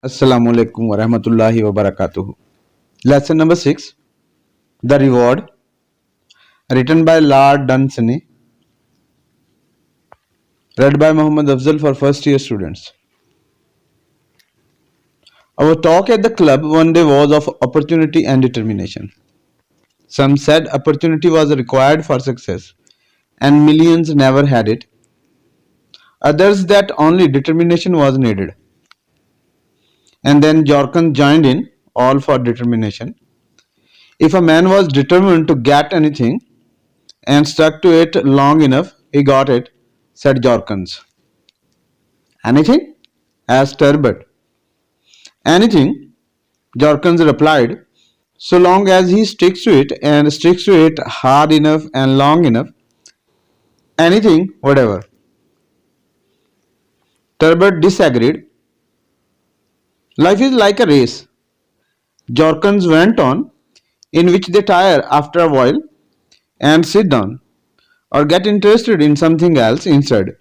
Assalamu alaikum wa rahmatullahi wa barakatuh. Lesson number 6. The Reward. Written by Lord Dunsany. Read by Muhammad Afzal for first year students. Our talk at the club one day was of opportunity and determination. Some said opportunity was required for success and millions never had it. Others that only determination was needed. And then Jorkan joined in, all for determination. If a man was determined to get anything and stuck to it long enough, he got it, said Jorkins. Anything? Asked Turbot. Anything, Jorkins replied, so long as he sticks to it and sticks to it hard enough and long enough. Anything, whatever. Turbot disagreed. Life is like a race, Jorkins went on, in which they tire after a while and sit down or get interested in something else instead.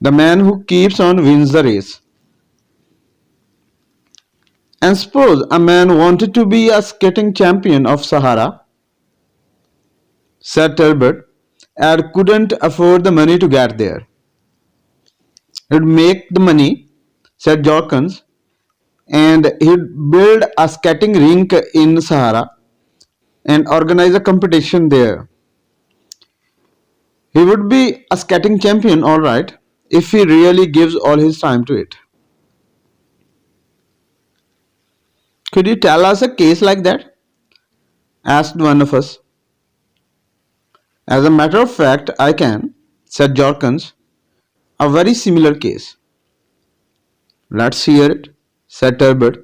The man who keeps on wins the race. And suppose a man wanted to be a skating champion of Sahara, said Turbot, and couldn't afford the money to get there. He'd make the money, said Jorkins, and he'd build a skating rink in Sahara and organize a competition there. He would be a skating champion, all right, if he really gives all his time to it. Could you tell us a case like that? Asked one of us. As a matter of fact, I can, said Jorkins, a very similar case. Let's hear it, said Turbot.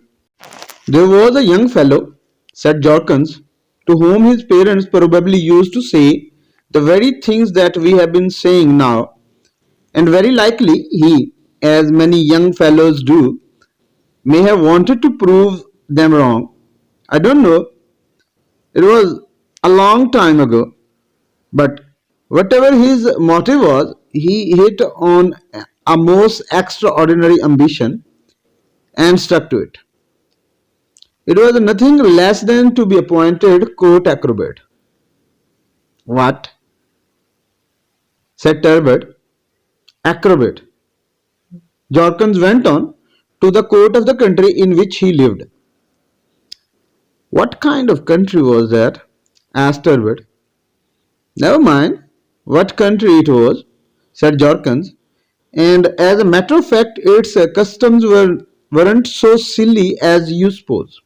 There was a young fellow, said Jorkins, to whom his parents probably used to say the very things that we have been saying now, and very likely he, as many young fellows do, may have wanted to prove them wrong. I don't know. It was a long time ago, but whatever his motive was, he hit on a most extraordinary ambition and stuck to it. It was nothing less than to be appointed court acrobat. What? Said Turbot. Acrobat. Jorkins went on to the court of the country in which he lived. What kind of country was that? Asked Turbot. Never mind what country it was, said Jorkins, and as a matter of fact its customs weren't so silly as you suppose.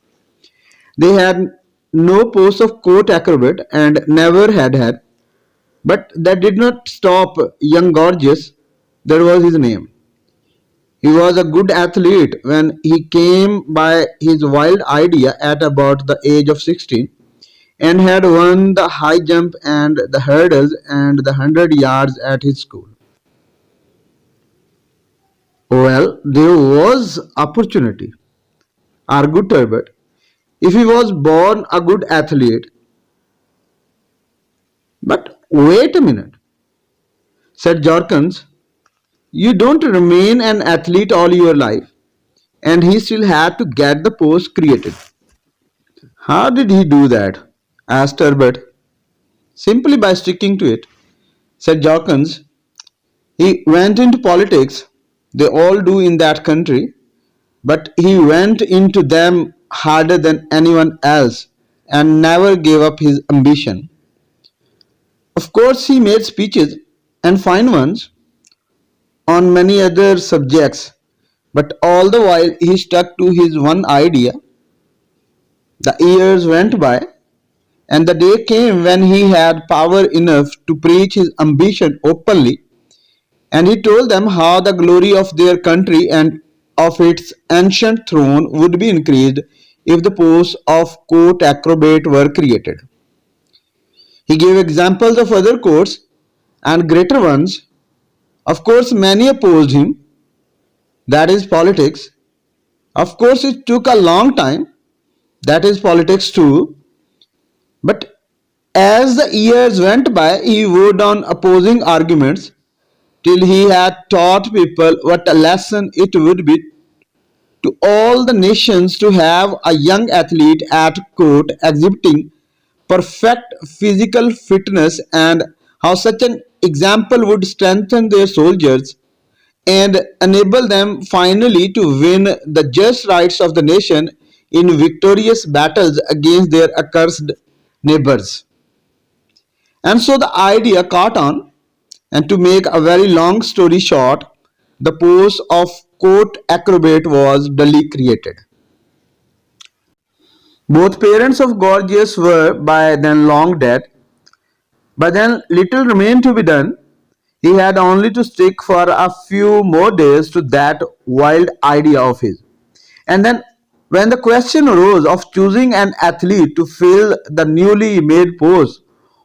They had no post of court acrobat and never had, but that did not stop young Gorgeous, that was his name. He was a good athlete when he came by his wild idea at about the age of 16 and had won the high jump and the hurdles and the 100 yards at his school. Well, there was opportunity, argued Turbot. If he was born a good athlete. But wait a minute, said Jorkins. You don't remain an athlete all your life, and he still had to get the post created. How did he do that? Asked Turbot. Simply by sticking to it, said Jorkins. He went into politics, they all do in that country, but he went into them harder than anyone else and never gave up his ambition. Of course, he made speeches and fine ones on many other subjects, but all the while he stuck to his one idea. The years went by, and the day came when he had power enough to preach his ambition openly, and he told them how the glory of their country and of its ancient throne would be increased if the post of court acrobat were created. He gave examples of other courts and greater ones. Of course, many opposed him. That is politics. Of course, it took a long time. That is politics too. But as the years went by, he wrote down opposing arguments till he had taught people what a lesson it would be to all the nations to have a young athlete at court exhibiting perfect physical fitness, and how such an example would strengthen their soldiers and enable them finally to win the just rights of the nation in victorious battles against their accursed neighbors. And so the idea caught on, and to make a very long story short, the post of court acrobat was duly created. Both parents of Gorgias were by then long dead, but then little remained to be done. He had only to stick for a few more days to that wild idea of his. And then, when the question arose of choosing an athlete to fill the newly made post,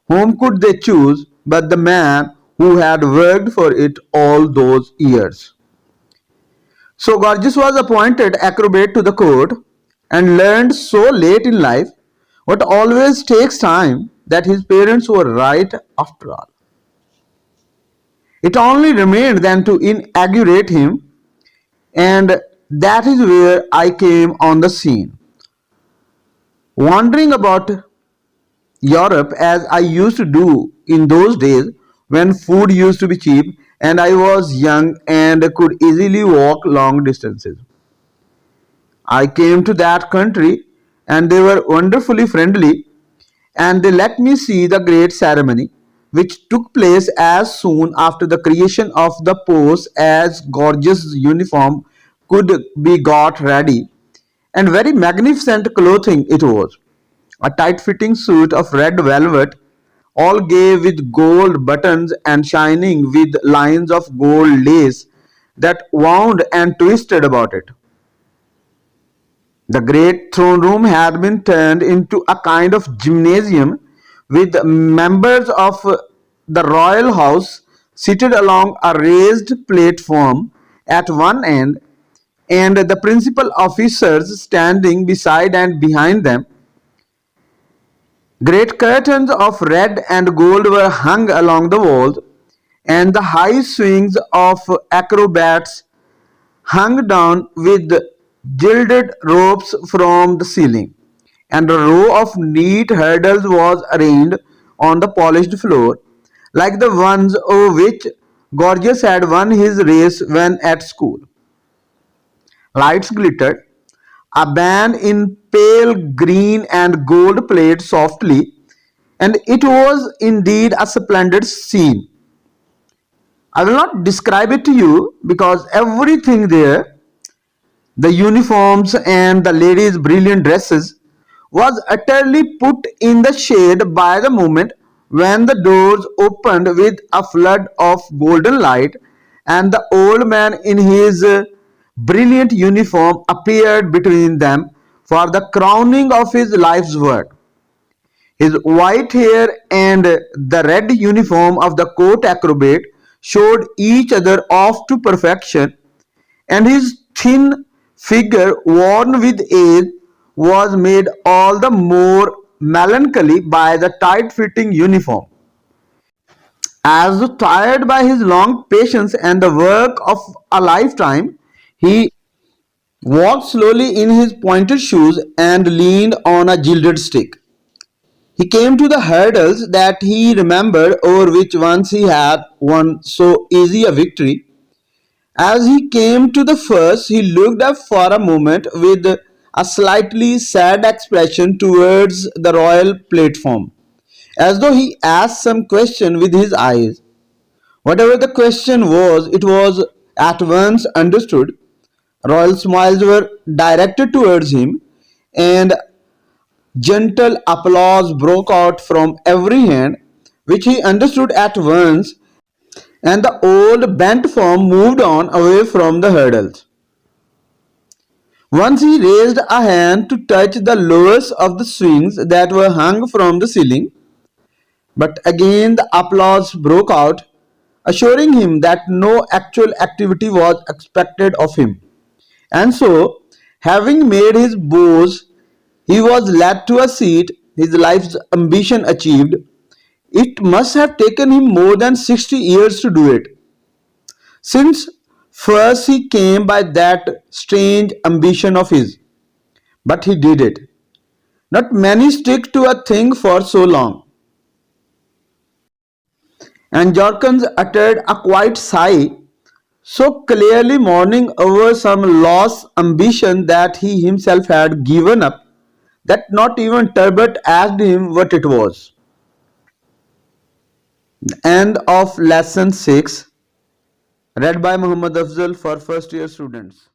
whom could they choose but the man who had worked for it all those years? So Gorgeous was appointed acrobat to the court and learned so late in life what always takes time that his parents were right after all. It only remained then to inaugurate him, and that is where I came on the scene. Wandering about Europe as I used to do in those days when food used to be cheap and I was young and could easily walk long distances. I came to that country and they were wonderfully friendly, and they let me see the great ceremony which took place as soon after the creation of the post as gorgeous uniform could be got ready, and very magnificent clothing it was. A tight fitting suit of red velvet, all gay with gold buttons and shining with lines of gold lace that wound and twisted about it. The great throne room had been turned into a kind of gymnasium with members of the royal house seated along a raised platform at one end, and the principal officers standing beside and behind them. Great curtains of red and gold were hung along the walls, and the high swings of acrobats hung down with gilded ropes from the ceiling, and a row of neat hurdles was arranged on the polished floor, like the ones over which Gorgias had won his race when at school. Lights glittered. A band in pale green and gold played softly, and it was indeed a splendid scene. I will not describe it to you because everything there, the uniforms and the ladies' brilliant dresses, was utterly put in the shade by the moment when the doors opened with a flood of golden light and the old man in his brilliant uniform appeared between them for the crowning of his life's work. His white hair and the red uniform of the court acrobat showed each other off to perfection, and his thin figure, worn with age, was made all the more melancholy by the tight fitting uniform. As though tired by his long patience and the work of a lifetime, he walked slowly in his pointed shoes and leaned on a gilded stick. He came to the hurdles that he remembered over which once he had won so easy a victory. As he came to the first, he looked up for a moment with a slightly sad expression towards the royal platform, as though he asked some question with his eyes. Whatever the question was, it was at once understood. Royal smiles were directed towards him, and gentle applause broke out from every hand, which he understood at once, and the old bent form moved on away from the hurdles. Once he raised a hand to touch the lowest of the swings that were hung from the ceiling, but again the applause broke out, assuring him that no actual activity was expected of him. And so, having made his bows, he was led to a seat, his life's ambition achieved. It must have taken him more than 60 years to do it, since First, he came by that strange ambition of his, but he did it. Not many stick to a thing for so long. And Jorkins uttered a quiet sigh, so clearly mourning over some lost ambition that he himself had given up, that not even Turbot asked him what it was. End of lesson 6, read by Muhammad Afzal for first year students.